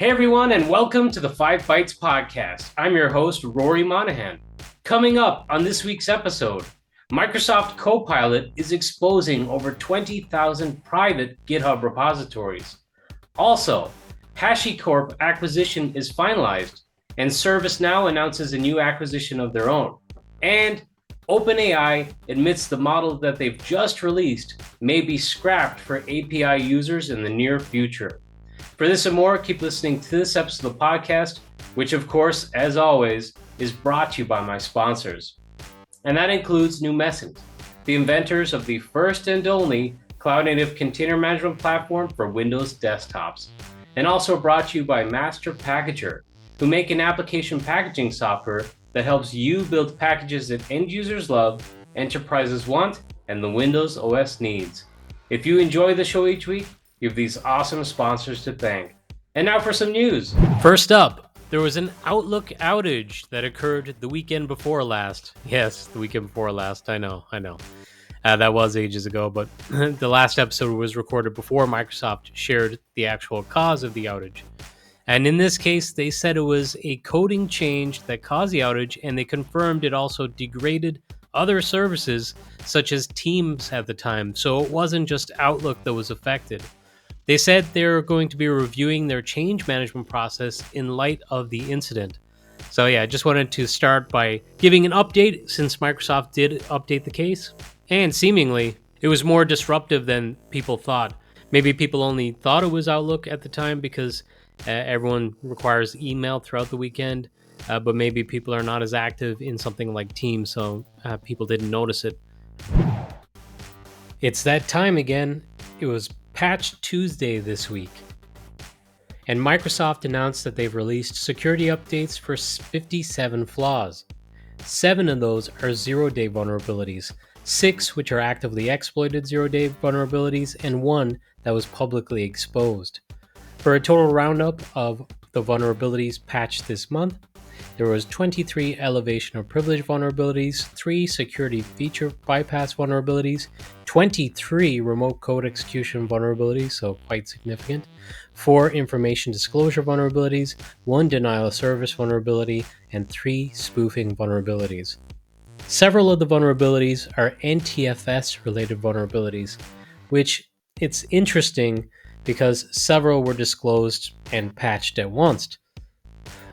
Hey everyone, and welcome to the 5 Bytes podcast. I'm your host, Rory Monahan. Coming up on this week's episode, Microsoft Copilot is exposing over 20,000 private GitHub repositories. Also, HashiCorp acquisition is finalized, and ServiceNow announces a new acquisition of their own. And OpenAI admits the model that they've just released may be scrapped for API users in the near future. For this and more, keep listening to this episode of the podcast, which of course, as always, is brought to you by my sponsors. And that includes Numecent, the inventors of the first and only cloud-native container management platform for Windows desktops. And also brought to you by Master Packager, who make an application packaging software that helps you build packages that end users love, enterprises want, and the Windows OS needs. If you enjoy the show each week, you have these awesome sponsors to thank. And now for some news. First up, there was an Outlook outage that occurred the weekend before last. Yes, the weekend before last. I know. That was ages ago, but the last episode was recorded before Microsoft shared the actual cause of the outage. And in this case, they said it was a coding change that caused the outage, and they confirmed it also degraded other services, such as Teams at the time. So it wasn't just Outlook that was affected. They said they're going to be reviewing their change management process in light of the incident. So yeah, I just wanted to start by giving an update since Microsoft did update the case. And seemingly, it was more disruptive than people thought. Maybe people only thought it was Outlook at the time because everyone requires email throughout the weekend. But maybe people are not as active in something like Teams, so people didn't notice it. It's that time again. It was Patch Tuesday this week, and Microsoft announced that they've released security updates for 57 flaws. 7 of those are zero-day vulnerabilities, 6 which are actively exploited zero-day vulnerabilities, and 1 that was publicly exposed. For a total roundup of the vulnerabilities patched this month, there was 23 elevation of privilege vulnerabilities, 3 security feature bypass vulnerabilities, 23 remote code execution vulnerabilities, so quite significant, 4 information disclosure vulnerabilities, 1 denial of service vulnerability, and 3 spoofing vulnerabilities. Several of the vulnerabilities are NTFS-related vulnerabilities, which it's interesting because several were disclosed and patched at once.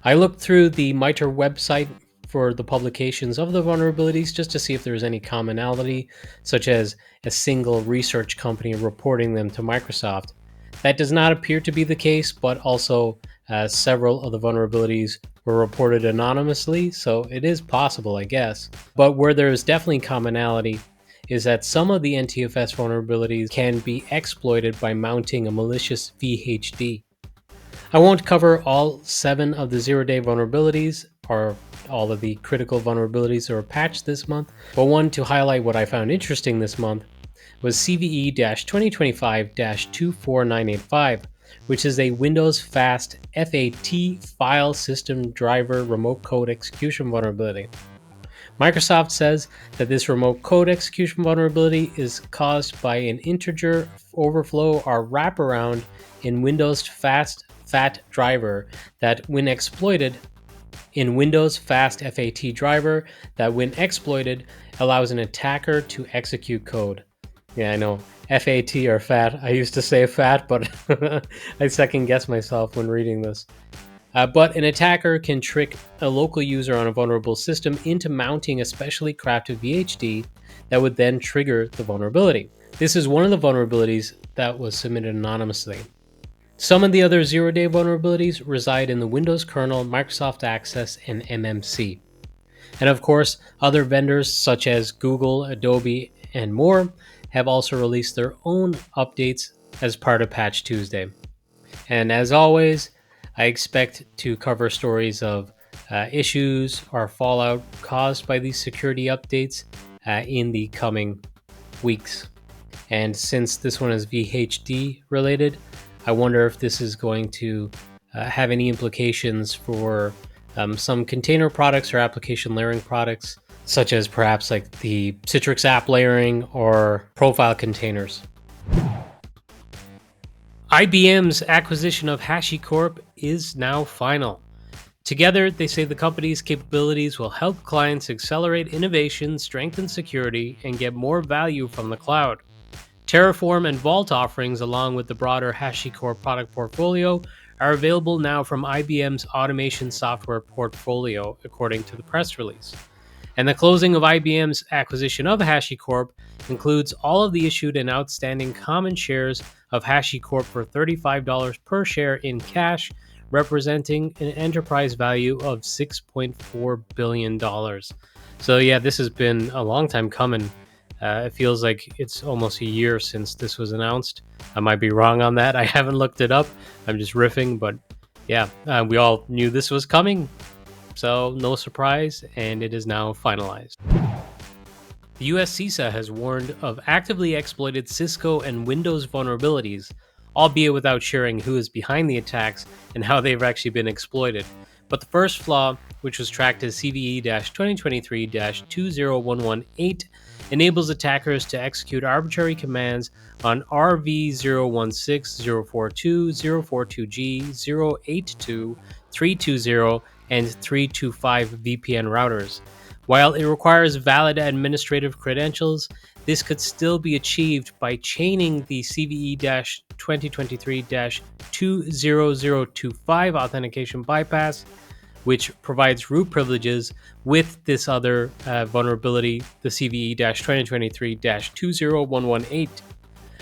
I looked through the MITRE website for the publications of the vulnerabilities just to see if there was any commonality, such as a single research company reporting them to Microsoft. That does not appear to be the case, but also several of the vulnerabilities were reported anonymously, so it is possible, I guess. But where there is definitely commonality is that some of the NTFS vulnerabilities can be exploited by mounting a malicious VHD. I won't cover all 7 of the zero-day vulnerabilities or all of the critical vulnerabilities that were patched this month, but one to highlight what I found interesting this month was CVE-2025-24985, which is a Windows Fast FAT file system driver remote code execution vulnerability. Microsoft says that this remote code execution vulnerability is caused by an integer overflow or wraparound in Windows Fast FAT driver that when exploited allows an attacker to execute code. Yeah, I know. FAT or FAT. I used to say FAT, but I second guess myself when reading this. But an attacker can trick a local user on a vulnerable system into mounting a specially crafted VHD that would then trigger the vulnerability. This is one of the vulnerabilities that was submitted anonymously. Some of the other zero-day vulnerabilities reside in the Windows kernel, Microsoft Access, and MMC. And of course, other vendors such as Google, Adobe, and more have also released their own updates as part of Patch Tuesday. And as always, I expect to cover stories of issues or fallout caused by these security updates in the coming weeks. And since this one is VHD related, I wonder if this is going to have any implications for some container products or application layering products, such as perhaps like the Citrix app layering or profile containers. IBM's acquisition of HashiCorp is now final. Together, they say the company's capabilities will help clients accelerate innovation, strengthen security, and get more value from the cloud. Terraform and Vault offerings, along with the broader HashiCorp product portfolio, are available now from IBM's automation software portfolio, according to the press release. And the closing of IBM's acquisition of HashiCorp includes all of the issued and outstanding common shares of HashiCorp for $35 per share in cash, representing an enterprise value of $6.4 billion. So yeah, this has been a long time coming. It feels like it's almost a year since this was announced. I might be wrong on that. I haven't looked it up. I'm just riffing, but yeah, we all knew this was coming. So no surprise, and it is now finalized. The US CISA has warned of actively exploited Cisco and Windows vulnerabilities, albeit without sharing who is behind the attacks and how they've actually been exploited. But the first flaw, which was tracked as CVE-2023-20118, enables attackers to execute arbitrary commands on RV016042, 042G, 082, 320, and 325 VPN routers. While it requires valid administrative credentials, this could still be achieved by chaining the CVE-2023-20025 authentication bypass, which provides root privileges, with this other vulnerability, the CVE-2023-20118.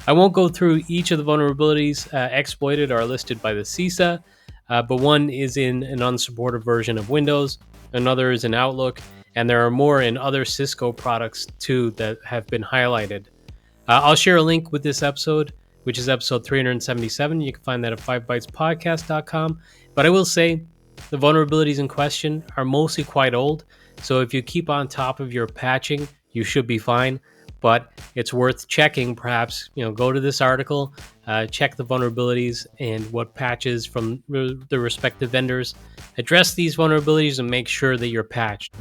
I won't go through each of the vulnerabilities exploited or listed by the CISA, but one is in an unsupported version of Windows, another is in Outlook, and there are more in other Cisco products too that have been highlighted. I'll share a link with this episode, which is episode 377. You can find that at 5bytespodcast.com. But I will say the vulnerabilities in question are mostly quite old, so if you keep on top of your patching, you should be fine. But it's worth checking. Perhaps go to this article, check the vulnerabilities and what patches from the respective vendors address these vulnerabilities, and make sure that you're patched.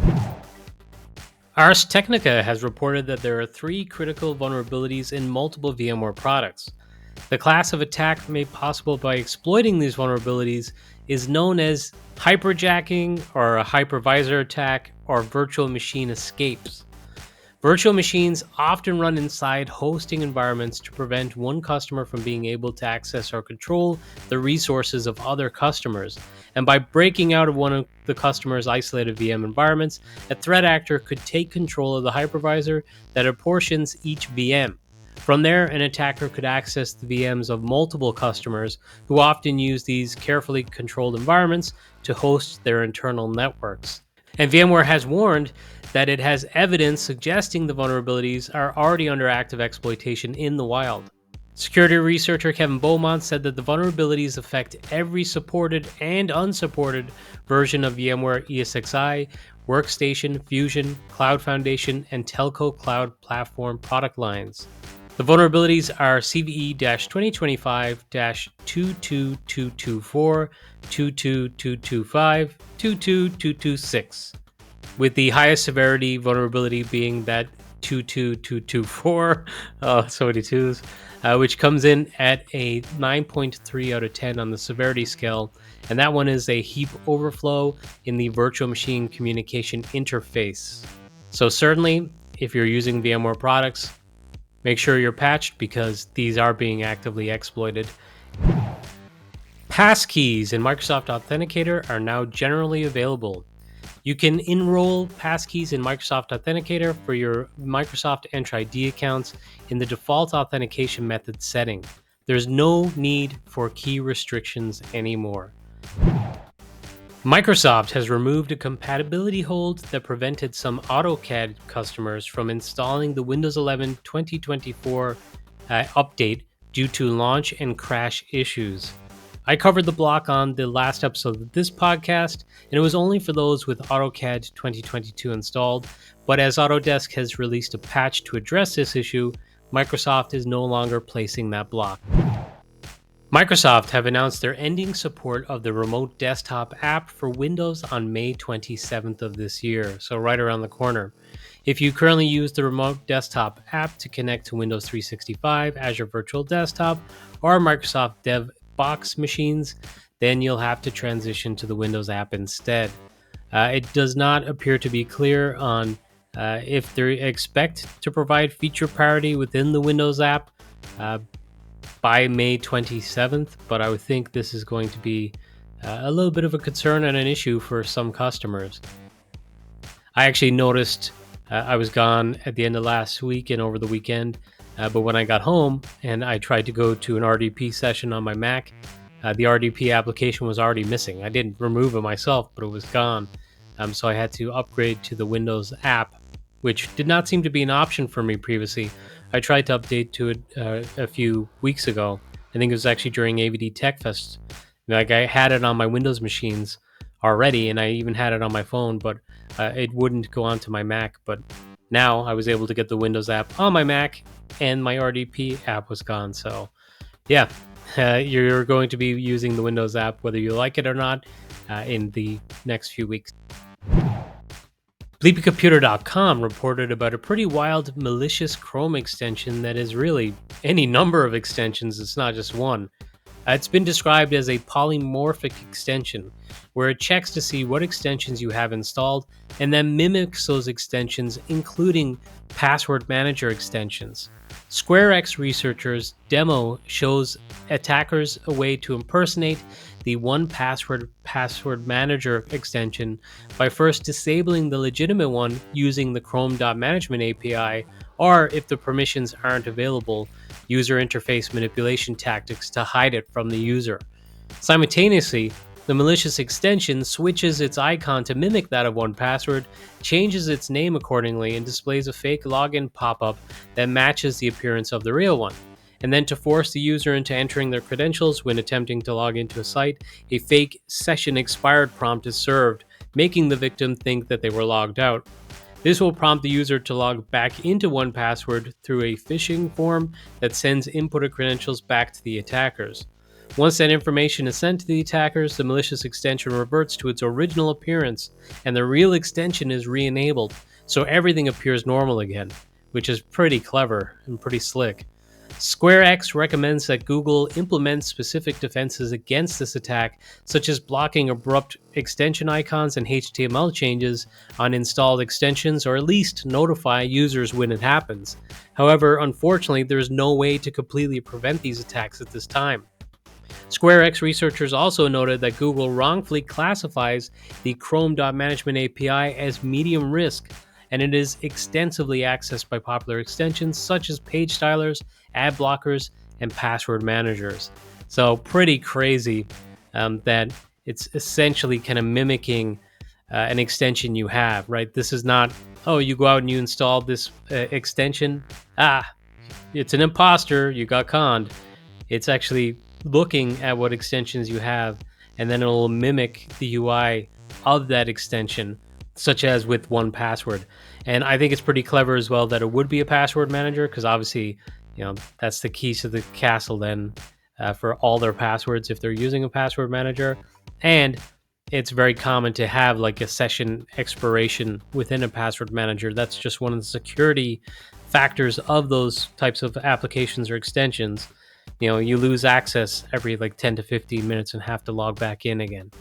Ars Technica has reported that there are 3 critical vulnerabilities in multiple VMware products. The class of attack made possible by exploiting these vulnerabilities is known as hyperjacking, or a hypervisor attack, or virtual machine escapes. Virtual machines often run inside hosting environments to prevent one customer from being able to access or control the resources of other customers. And by breaking out of one of the customer's isolated VM environments, a threat actor could take control of the hypervisor that apportions each VM. From there, an attacker could access the VMs of multiple customers who often use these carefully controlled environments to host their internal networks. And VMware has warned that it has evidence suggesting the vulnerabilities are already under active exploitation in the wild. Security researcher Kevin Beaumont said that the vulnerabilities affect every supported and unsupported version of VMware ESXi, Workstation, Fusion, Cloud Foundation, and Telco Cloud Platform product lines. The vulnerabilities are CVE-2025-22224, 22225, 22226, with the highest severity vulnerability being that 22224, so many twos, which comes in at a 9.3 out of 10 on the severity scale, and that one is a heap overflow in the virtual machine communication interface. So certainly, if you're using VMware products, make sure you're patched, because these are being actively exploited. Passkeys in Microsoft Authenticator are now generally available. You can enroll Passkeys in Microsoft Authenticator for your Microsoft Entra ID accounts in the default authentication method setting. There's no need for key restrictions anymore. Microsoft has removed a compatibility hold that prevented some AutoCAD customers from installing the Windows 11 2024 update due to launch and crash issues. I covered the block on the last episode of this podcast, and it was only for those with AutoCAD 2022 installed, but as Autodesk has released a patch to address this issue, Microsoft is no longer placing that block. Microsoft have announced they're ending support of the remote desktop app for Windows on May 27th of this year, so right around the corner. If you currently use the remote desktop app to connect to Windows 365, Azure Virtual Desktop, or Microsoft DevBox machines, then you'll have to transition to the Windows app instead. It does not appear to be clear on if they expect to provide feature parity within the Windows app by May 27th, but I would think this is going to be a little bit of a concern and an issue for some customers. I actually noticed I was gone at the end of last week and over the weekend, but when I got home and I tried to go to an RDP session on my Mac, the RDP application was already missing. I didn't remove it myself, but it was gone. So I had to upgrade to the Windows app, which did not seem to be an option for me previously. I tried to update to it a few weeks ago. I think it was actually during AVD Tech Fest. Like, I had it on my Windows machines already, and I even had it on my phone, but it wouldn't go onto my Mac. But now I was able to get the Windows app on my Mac, and my RDP app was gone. So yeah, you're going to be using the Windows app whether you like it or not in the next few weeks. BleepyComputer.com reported about a pretty wild malicious Chrome extension that is really any number of extensions, it's not just one. It's been described as a polymorphic extension, where it checks to see what extensions you have installed and then mimics those extensions, including password manager extensions. SquareX researchers' demo shows attackers a way to impersonate the 1Password password manager extension by first disabling the legitimate one using the Chrome.management API, or if the permissions aren't available, user interface manipulation tactics to hide it from the user. Simultaneously, the malicious extension switches its icon to mimic that of 1Password, changes its name accordingly, and displays a fake login pop-up that matches the appearance of the real one. And then to force the user into entering their credentials when attempting to log into a site, a fake session expired prompt is served, making the victim think that they were logged out. This will prompt the user to log back into 1Password through a phishing form that sends inputted credentials back to the attackers. Once that information is sent to the attackers, the malicious extension reverts to its original appearance, and the real extension is re-enabled, so everything appears normal again, which is pretty clever and pretty slick. SquareX recommends that Google implement specific defenses against this attack, such as blocking abrupt extension icons and HTML changes on installed extensions, or at least notify users when it happens. However, unfortunately, there is no way to completely prevent these attacks at this time. SquareX researchers also noted that Google wrongfully classifies the Chrome.management API as medium risk, and it is extensively accessed by popular extensions such as page stylers, ad blockers, and password managers. So pretty crazy that it's essentially kind of mimicking an extension you have, right? This is not, oh, you go out and you install this extension. It's an imposter, you got conned. It's actually looking at what extensions you have, and then it'll mimic the UI of that extension, such as with 1Password. And I think it's pretty clever as well that it would be a password manager, because obviously, that's the keys to the castle then for all their passwords if they're using a password manager. And it's very common to have like a session expiration within a password manager. That's just one of the security factors of those types of applications or extensions. You lose access every like 10 to 15 minutes and have to log back in again.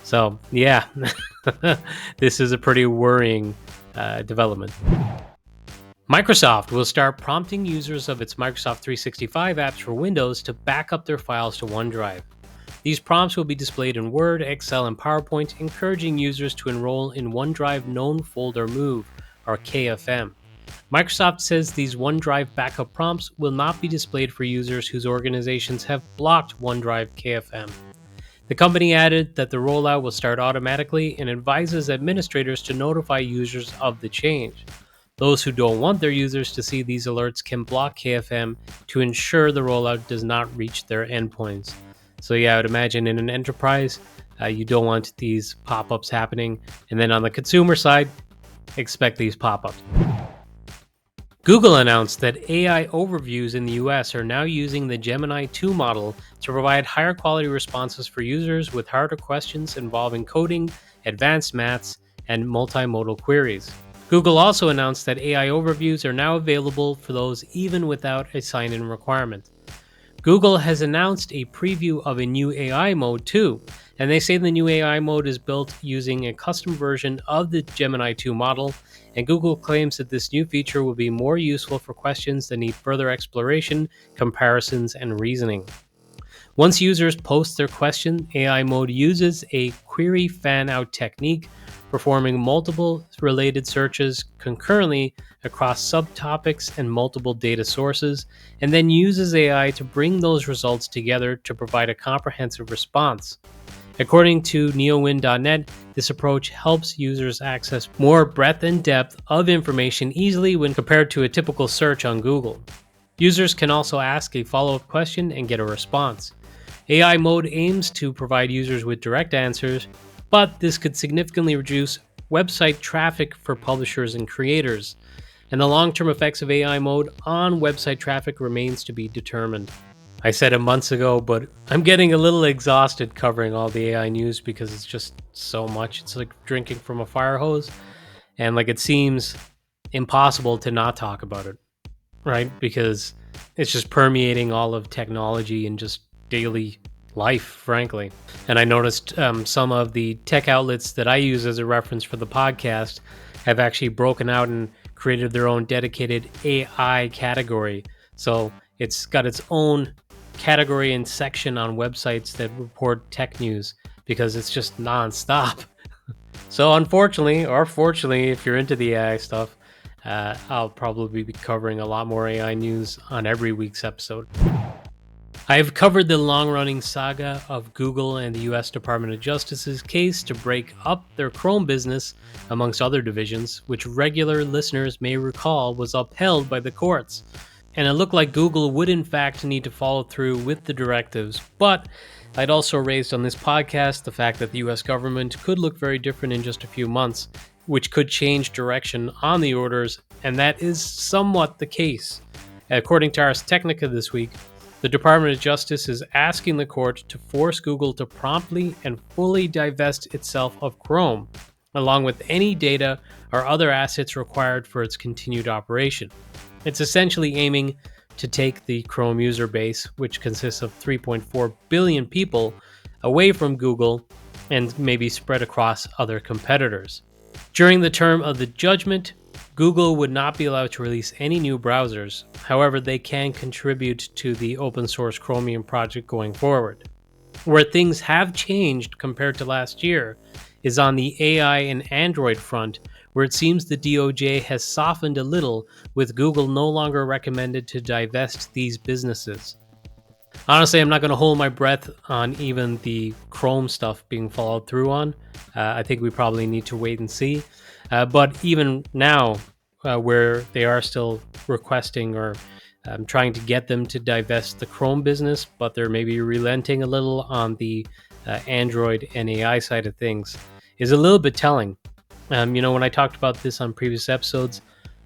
So yeah, this is a pretty worrying development. Microsoft will start prompting users of its Microsoft 365 apps for Windows to back up their files to OneDrive. These prompts will be displayed in Word, Excel, and PowerPoint, encouraging users to enroll in OneDrive Known Folder Move, or KFM. Microsoft says these OneDrive backup prompts will not be displayed for users whose organizations have blocked OneDrive KFM. The company added that the rollout will start automatically and advises administrators to notify users of the change. Those who don't want their users to see these alerts can block KFM to ensure the rollout does not reach their endpoints. So yeah, I would imagine in an enterprise, you don't want these pop-ups happening. And then on the consumer side, expect these pop-ups. Google announced that AI overviews in the US are now using the Gemini 2 model to provide higher quality responses for users with harder questions involving coding, advanced maths, and multimodal queries. Google also announced that AI overviews are now available for those even without a sign-in requirement. Google has announced a preview of a new AI mode too, and they say the new AI mode is built using a custom version of the Gemini 2 model, and Google claims that this new feature will be more useful for questions that need further exploration, comparisons, and reasoning. Once users post their question, AI mode uses a query fan-out technique, performing multiple related searches concurrently across subtopics and multiple data sources, and then uses AI to bring those results together to provide a comprehensive response. According to neowin.net, this approach helps users access more breadth and depth of information easily when compared to a typical search on Google. Users can also ask a follow-up question and get a response. AI mode aims to provide users with direct answers, but this could significantly reduce website traffic for publishers and creators, and the long-term effects of AI mode on website traffic remains to be determined. I said it months ago, but I'm getting a little exhausted covering all the AI news because it's just so much. It's like drinking from a fire hose, and like it seems impossible to not talk about it, right? Because it's just permeating all of technology and just daily life, frankly. And I noticed some of the tech outlets that I use as a reference for the podcast have actually broken out and created their own dedicated AI category. So it's got its own category and section on websites that report tech news because it's just nonstop. So unfortunately, or fortunately, if you're into the AI stuff, I'll probably be covering a lot more AI news on every week's episode. I have covered the long-running saga of Google and the US Department of Justice's case to break up their Chrome business, amongst other divisions, which regular listeners may recall was upheld by the courts. And it looked like Google would in fact need to follow through with the directives, but I'd also raised on this podcast the fact that the US government could look very different in just a few months, which could change direction on the orders, and that is somewhat the case. According to Ars Technica this week, the Department of Justice is asking the court to force Google to promptly and fully divest itself of Chrome, along with any data or other assets required for its continued operation. It's essentially aiming to take the Chrome user base, which consists of 3.4 billion people, away from Google and maybe spread across other competitors. During the term of the judgment, Google would not be allowed to release any new browsers. However, they can contribute to the open source Chromium project going forward. Where things have changed compared to last year is on the AI and Android front, where it seems the DOJ has softened a little, with Google no longer recommended to divest these businesses. Honestly, I'm not going to hold my breath on even the Chrome stuff being followed through on. I think we probably need to wait and see. But even now, where they are still requesting or trying to get them to divest the Chrome business, but they're maybe relenting a little on the Android and AI side of things, is a little bit telling. When I talked about this on previous episodes,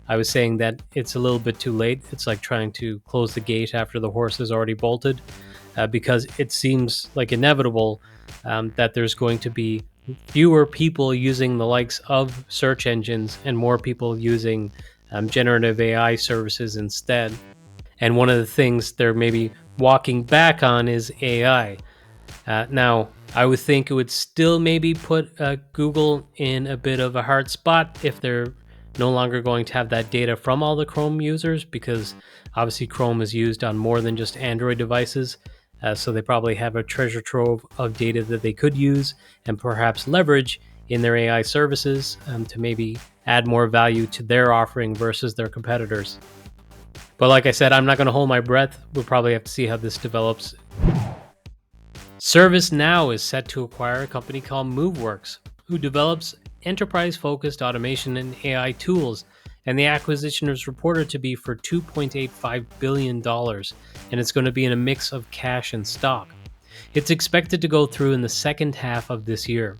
I was saying that it's a little bit too late. It's like trying to close the gate after the horse is already bolted, because it seems like inevitable that there's going to be fewer people using the likes of search engines and more people using generative AI services instead. And one of the things they're maybe walking back on is AI. Now, I would think it would still maybe put Google in a bit of a hard spot if they're no longer going to have that data from all the Chrome users, because obviously Chrome is used on more than just Android devices. So they probably have a treasure trove of data that they could use and perhaps leverage in their AI services to maybe add more value to their offering versus their competitors. But like I said, I'm not going to hold my breath. We'll probably have to see how this develops. ServiceNow is set to acquire a company called Moveworks, who develops enterprise-focused automation and AI tools, and the acquisition is reported to be for $2.85 billion, and it's going to be in a mix of cash and stock. It's expected to go through in the second half of this year.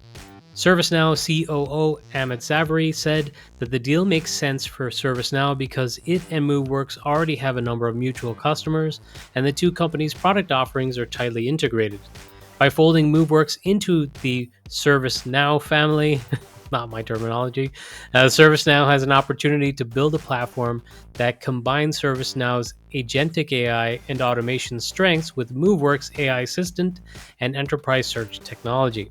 ServiceNow COO Amit Zavery said that the deal makes sense for ServiceNow because it and Moveworks already have a number of mutual customers, and the two companies' product offerings are tightly integrated. By folding Moveworks into the ServiceNow family, not my terminology. ServiceNow has an opportunity to build a platform that combines ServiceNow's agentic AI and automation strengths with Moveworks AI Assistant and enterprise search technology.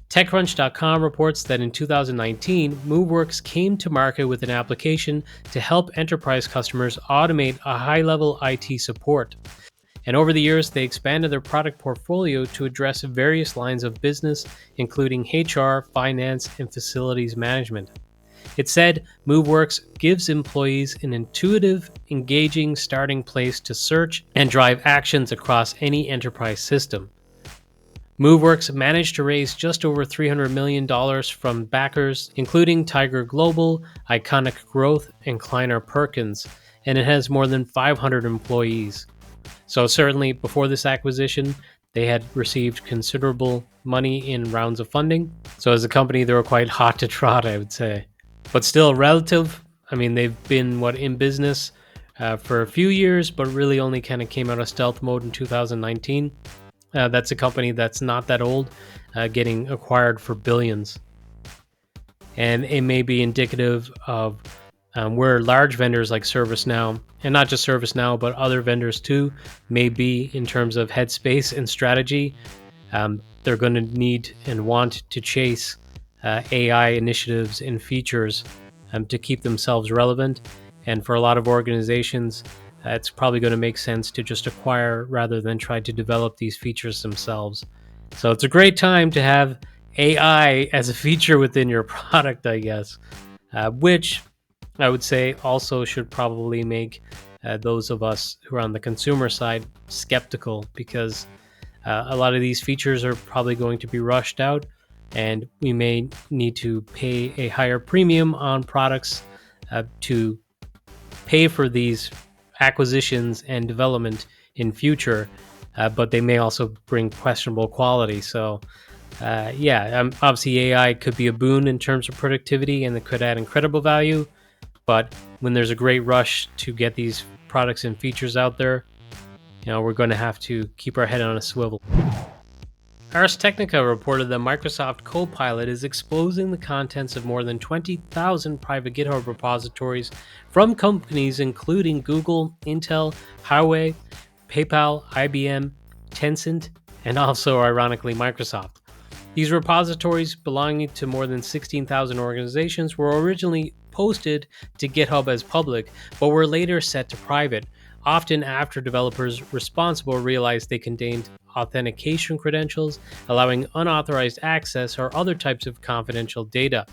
TechCrunch.com reports that in 2019, Moveworks came to market with an application to help enterprise customers automate a high-level IT support. And over the years, they expanded their product portfolio to address various lines of business, including HR, finance, and facilities management. It said Moveworks gives employees an intuitive, engaging starting place to search and drive actions across any enterprise system. Moveworks managed to raise just over $300 million from backers, including Tiger Global, Iconic Growth, and Kleiner Perkins, and it has more than 500 employees. So certainly before this acquisition, they had received considerable money in rounds of funding. So as a company, they were quite hot to trot, I would say. But still relative. I mean, they've been in business for a few years, but really only kind of came out of stealth mode in 2019. That's a company that's not that old, getting acquired for billions. And it may be indicative of where large vendors like ServiceNow, and not just ServiceNow, but other vendors too, may be in terms of headspace and strategy. They're going to need and want to chase AI initiatives and features to keep themselves relevant. And for a lot of organizations, it's probably going to make sense to just acquire rather than try to develop these features themselves. So it's a great time to have AI as a feature within your product, I guess, which I would say also should probably make those of us who are on the consumer side skeptical, because a lot of these features are probably going to be rushed out, and we may need to pay a higher premium on products to pay for these acquisitions and development in future, but they may also bring questionable quality. So obviously AI could be a boon in terms of productivity, and it could add incredible value. But when there's a great rush to get these products and features out there, we're going to have to keep our head on a swivel. Ars Technica reported that Microsoft Copilot is exposing the contents of more than 20,000 private GitHub repositories from companies including Google, Intel, Huawei, PayPal, IBM, Tencent, and also, ironically, Microsoft. These repositories, belonging to more than 16,000 organizations, were originally posted to GitHub as public, but were later set to private, often after developers responsible realized they contained authentication credentials, allowing unauthorized access or other types of confidential data.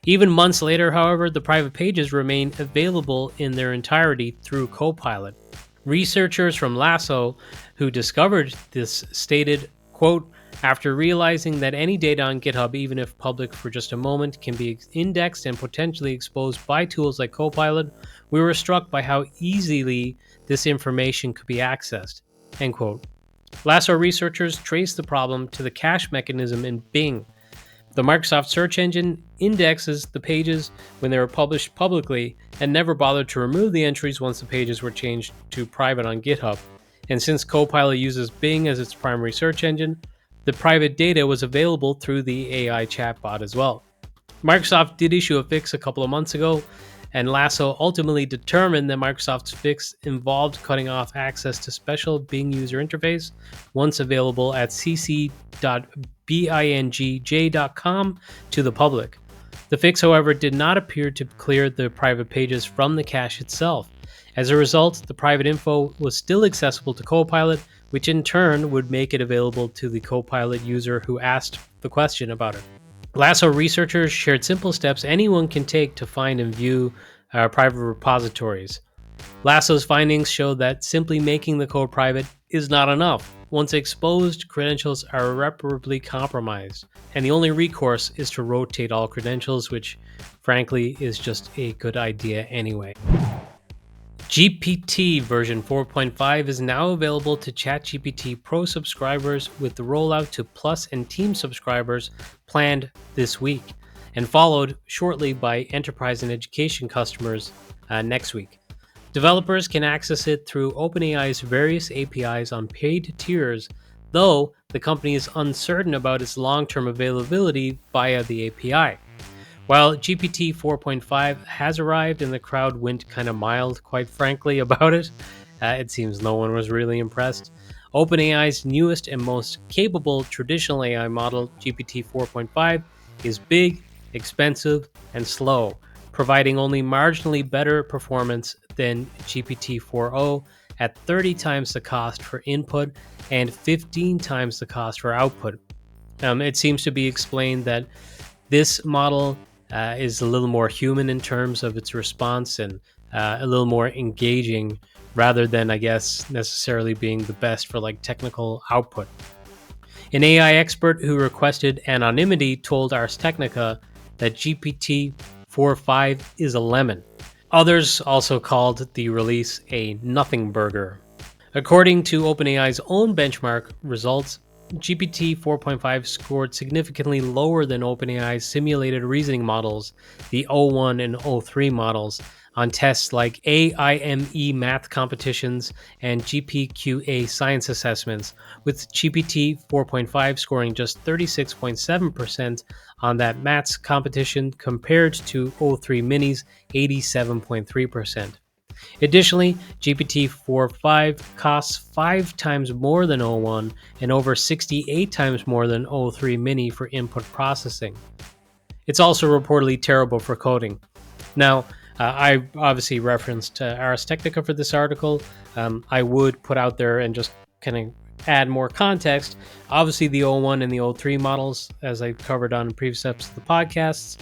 Even months later, however, the private pages remain available in their entirety through Copilot. Researchers from Lasso, who discovered this, stated, quote, "After realizing that any data on GitHub, even if public for just a moment, can be indexed and potentially exposed by tools like Copilot, we were struck by how easily this information could be accessed." End quote. Lasso researchers traced the problem to the cache mechanism in Bing. The Microsoft search engine indexes the pages when they were published publicly and never bothered to remove the entries once the pages were changed to private on GitHub. And since Copilot uses Bing as its primary search engine, the private data was available through the AI chatbot as well. Microsoft did issue a fix a couple of months ago, and Lasso ultimately determined that Microsoft's fix involved cutting off access to special Bing user interface, once available at cc.bingjj.com, to the public. The fix, however, did not appear to clear the private pages from the cache itself. As a result, the private info was still accessible to Copilot, which in turn would make it available to the Copilot user who asked the question about it. Lasso researchers shared simple steps anyone can take to find and view private repositories. Lasso's findings show that simply making the code private is not enough. Once exposed, credentials are irreparably compromised, and the only recourse is to rotate all credentials, which frankly is just a good idea anyway. GPT version 4.5 is now available to ChatGPT Pro subscribers, with the rollout to Plus and Team subscribers planned this week, and followed shortly by enterprise and education customers next week. Developers can access it through OpenAI's various APIs on paid tiers though the company is uncertain about its long-term availability via the API. While GPT 4.5 has arrived and the crowd went kind of mild, quite frankly, about it, it seems no one was really impressed. OpenAI's newest and most capable traditional AI model, GPT 4.5, is big, expensive, and slow, providing only marginally better performance than GPT 4.0 at 30 times the cost for input and 15 times the cost for output. It seems to be explained that this model is a little more human in terms of its response and a little more engaging rather than, I guess, necessarily being the best for like technical output. An AI expert who requested anonymity told Ars Technica that GPT 4.5 is a lemon. Others also called the release a nothing burger. According to OpenAI's own benchmark results, GPT 4.5 scored significantly lower than OpenAI's simulated reasoning models, the O1 and O3 models, on tests like AIME math competitions and GPQA science assessments, with GPT 4.5 scoring just 36.7% on that maths competition compared to O3 Mini's 87.3%. Additionally, GPT 4.5 costs 5 times more than O1 and over 68 times more than O3 Mini for input processing. It's also reportedly terrible for coding. Now, I obviously referenced Ars Technica for this article. I would put out there and just kind of add more context. Obviously, the O1 and the O3 models, as I covered on previous episodes of the podcasts,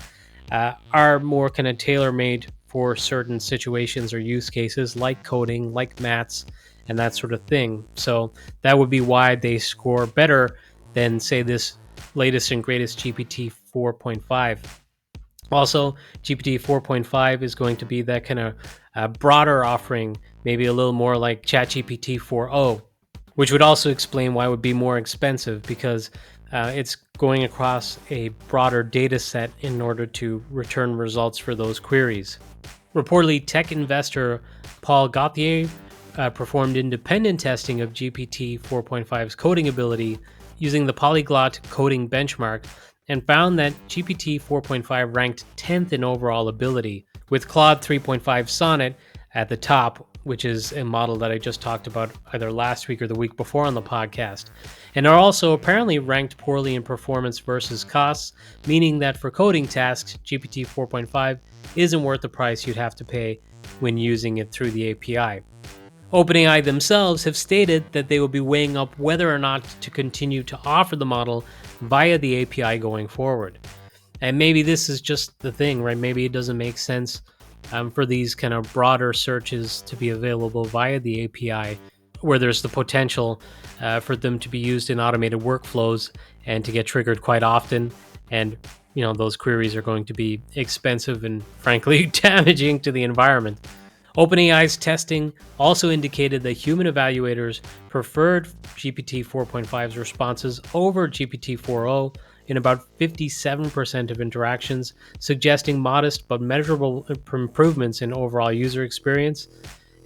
are more kind of tailor-made for certain situations or use cases like coding, like maths, and that sort of thing. So that would be why they score better than, say, this latest and greatest GPT 4.5. Also, GPT 4.5 is going to be that kind of broader offering, maybe a little more like ChatGPT 4.0, which would also explain why it would be more expensive because it's going across a broader data set in order to return results for those queries. Reportedly, tech investor Paul Gauthier performed independent testing of GPT 4.5's coding ability using the Polyglot coding benchmark and found that GPT 4.5 ranked 10th in overall ability, with Claude 3.5 Sonnet at the top, which is a model that I just talked about either last week or the week before on the podcast, and are also apparently ranked poorly in performance versus costs, meaning that for coding tasks, GPT 4.5 isn't worth the price you'd have to pay when using it through the API. OpenAI themselves have stated that they will be weighing up whether or not to continue to offer the model via the API going forward. And maybe this is just the thing, right? Maybe it doesn't make sense for these kind of broader searches to be available via the API, where there's the potential for them to be used in automated workflows and to get triggered quite often. And, those queries are going to be expensive and frankly damaging to the environment. OpenAI's testing also indicated that human evaluators preferred GPT 4.5's responses over GPT 4.0 in about 57% of interactions, suggesting modest but measurable improvements in overall user experience.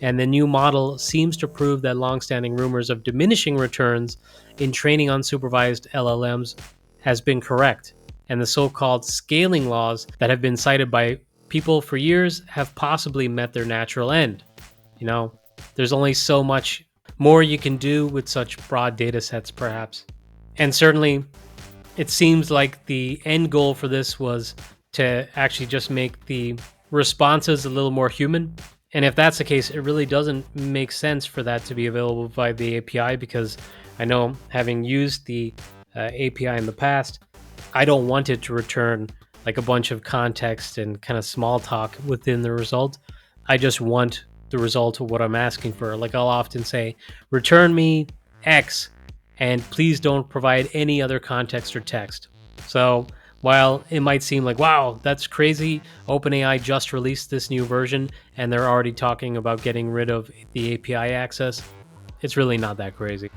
And the new model seems to prove that longstanding rumors of diminishing returns in training unsupervised LLMs has been correct, and the so-called scaling laws that have been cited by people for years have possibly met their natural end. There's only so much more you can do with such broad data sets, perhaps. And certainly, it seems like the end goal for this was to actually just make the responses a little more human. And if that's the case, it really doesn't make sense for that to be available via the API, because I know, having used the API in the past, I don't want it to return like a bunch of context and kind of small talk within the result. I just want the result of what I'm asking for. Like, I'll often say, return me X, and please don't provide any other context or text. So while it might seem like, wow, that's crazy, OpenAI just released this new version and they're already talking about getting rid of the API access, it's really not that crazy.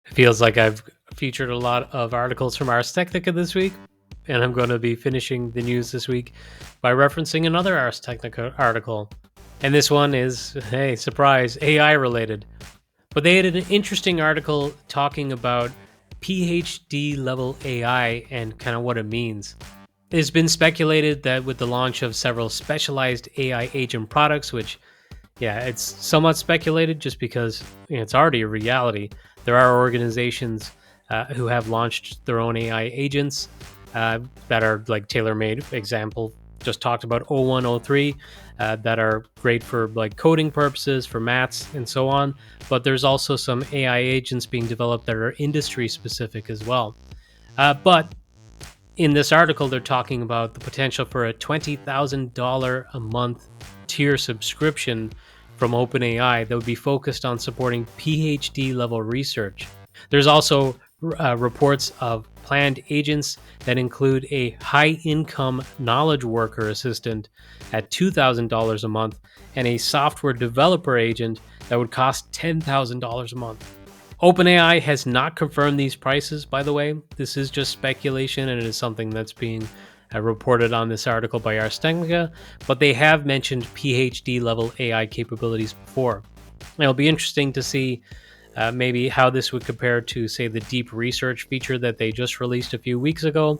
It feels like I've featured a lot of articles from Ars Technica this week, and I'm going to be finishing the news this week by referencing another Ars Technica article. And this one is, hey, surprise, AI related. But they had an interesting article talking about PhD level AI and kind of what it means. It's been speculated that with the launch of several specialized AI agent products, which, yeah, it's somewhat speculated just because it's already a reality. There are organizations who have launched their own AI agents that are like tailor-made. Example, just talked about O103 that are great for like coding purposes, for maths, and so on. But there's also some AI agents being developed that are industry specific as well. But in this article, they're talking about the potential for a $20,000 a month tier subscription from OpenAI that would be focused on supporting PhD level research. There's also reports of planned agents that include a high income knowledge worker assistant at $2,000 a month and a software developer agent that would cost $10,000 a month. OpenAI has not confirmed these prices, by the way. This is just speculation, and it is something that's being reported on this article by Ars Technica, but they have mentioned PhD level AI capabilities before. It'll be interesting to see maybe how this would compare to, say, the deep research feature that they just released a few weeks ago,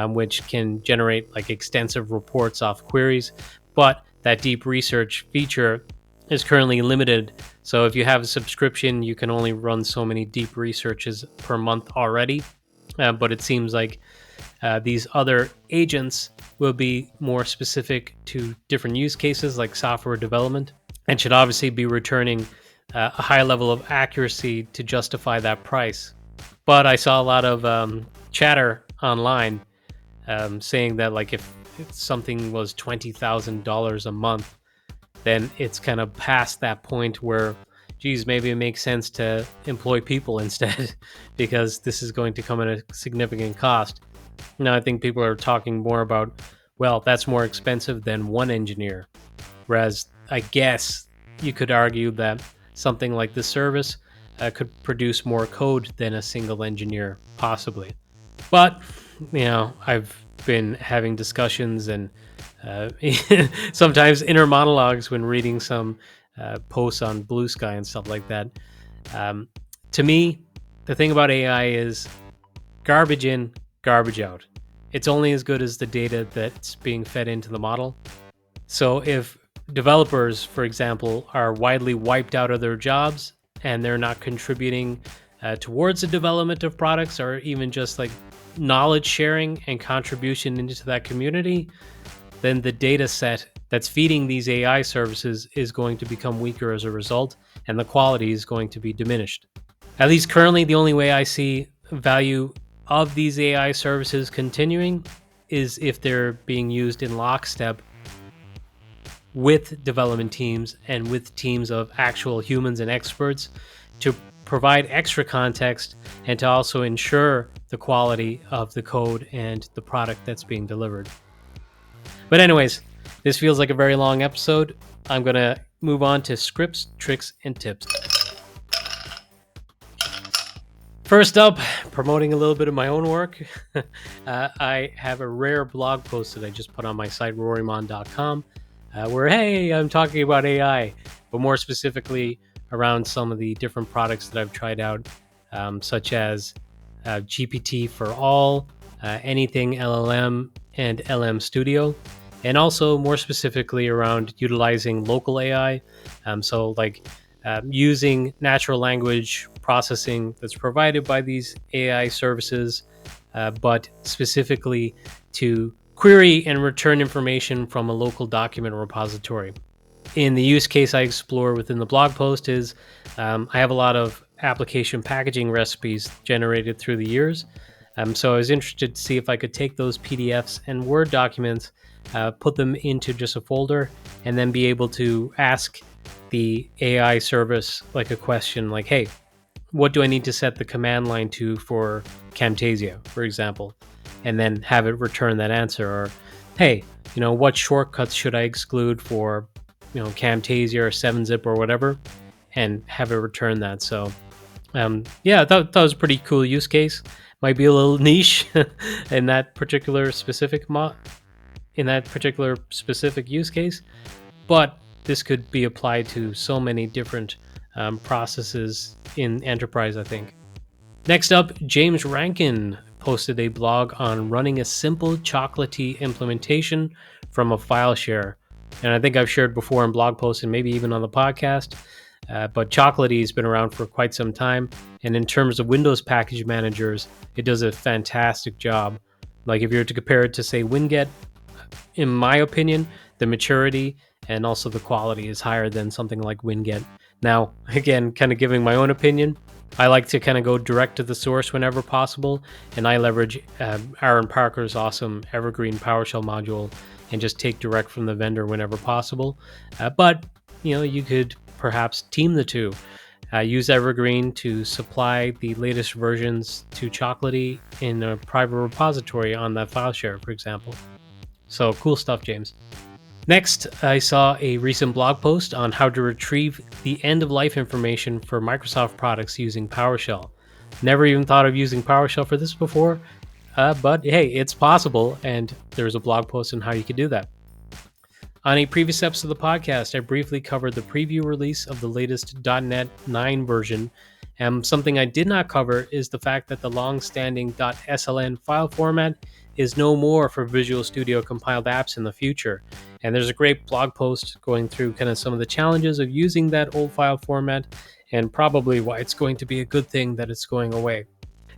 which can generate like extensive reports off queries. But that deep research feature is currently limited. So if you have a subscription, you can only run so many deep researches per month already. But it seems like these other agents will be more specific to different use cases like software development and should obviously be returning a high level of accuracy to justify that price. But I saw a lot of chatter online saying that like if something was $20,000 a month, then it's kind of past that point where, geez, maybe it makes sense to employ people instead because this is going to come at a significant cost. Now, I think people are talking more about, well, that's more expensive than one engineer. Whereas I guess you could argue that something like this service could produce more code than a single engineer, possibly. But, I've been having discussions and sometimes inner monologues when reading some posts on Blue Sky and stuff like that. To me, the thing about AI is garbage in, garbage out. It's only as good as the data that's being fed into the model. So if developers, for example, are widely wiped out of their jobs and they're not contributing towards the development of products or even just like knowledge sharing and contribution into that community, then the data set that's feeding these AI services is going to become weaker as a result, and the quality is going to be diminished. At least currently, the only way I see value of these AI services continuing is if they're being used in lockstep with development teams and with teams of actual humans and experts to provide extra context and to also ensure the quality of the code and the product that's being delivered. But anyways, this feels like a very long episode. I'm going to move on to scripts, tricks, and tips. First up, promoting a little bit of my own work. I have a rare blog post that I just put on my site, rorymon.com, where, hey, I'm talking about AI, but more specifically around some of the different products that I've tried out, such as GPT for All, Anything LLM, and LM Studio, and also more specifically around utilizing local AI. So like using natural language processing that's provided by these AI services, but specifically to query and return information from a local document repository. In the use case I explore within the blog post is I have a lot of application packaging recipes generated through the years. So I was interested to see if I could take those PDFs and Word documents, put them into just a folder, and then be able to ask the AI service like a question like, hey, what do I need to set the command line to for Camtasia, for example? And then have it return that answer. Or, hey, what shortcuts should I exclude for, Camtasia or 7-zip or whatever? And have it return that. So, yeah, that was a pretty cool use case. Might be a little niche in that particular specific use case, but this could be applied to so many different processes in enterprise, I think. Next up, James Rankin posted a blog on running a simple Chocolatey implementation from a file share. And I think I've shared before in blog posts and maybe even on the podcast, but Chocolatey has been around for quite some time. And in terms of Windows package managers, it does a fantastic job. Like if you were to compare it to, say, Winget, in my opinion, the maturity and also the quality is higher than something like Winget. Now, again, kind of giving my own opinion, I like to kind of go direct to the source whenever possible, and I leverage Aaron Parker's awesome Evergreen PowerShell module and just take direct from the vendor whenever possible. But you could perhaps team the two. Use Evergreen to supply the latest versions to Chocolatey in a private repository on that file share, for example. So cool stuff, James. Next, I saw a recent blog post on how to retrieve the end-of-life information for Microsoft products using PowerShell. Never even thought of using PowerShell for this before, but hey, it's possible, and there's a blog post on how you could do that. On a previous episode of the podcast, I briefly covered the preview release of the latest .NET 9 version, and something I did not cover is the fact that the long-standing .sln file format is no more for Visual Studio compiled apps in the future. And there's a great blog post going through kind of some of the challenges of using that old file format and probably why it's going to be a good thing that it's going away.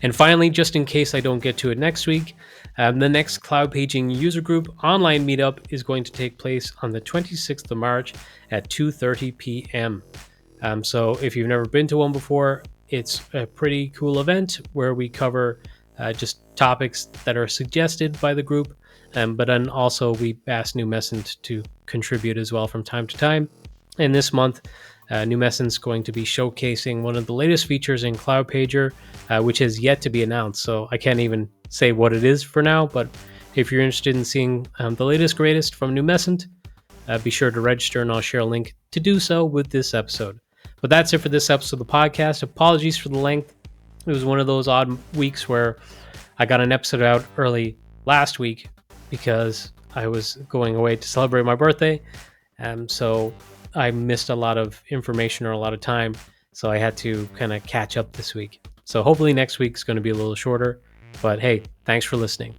And finally, just in case I don't get to it next week, the next Cloudpaging user group online meetup is going to take place on the 26th of March at 2:30 p.m. So if you've never been to one before, it's a pretty cool event where we cover just topics that are suggested by the group, but then also we ask New Messent to contribute as well from time to time. And this month, New Messent's going to be showcasing one of the latest features in Cloudpager, which has yet to be announced. So I can't even say what it is for now, but if you're interested in seeing the latest, greatest from New Messent, be sure to register and I'll share a link to do so with this episode. But that's it for this episode of the podcast. Apologies for the length. It was one of those odd weeks where I got an episode out early last week because I was going away to celebrate my birthday. So I missed a lot of information or a lot of time. So I had to kind of catch up this week. So hopefully next week's going to be a little shorter. But hey, thanks for listening.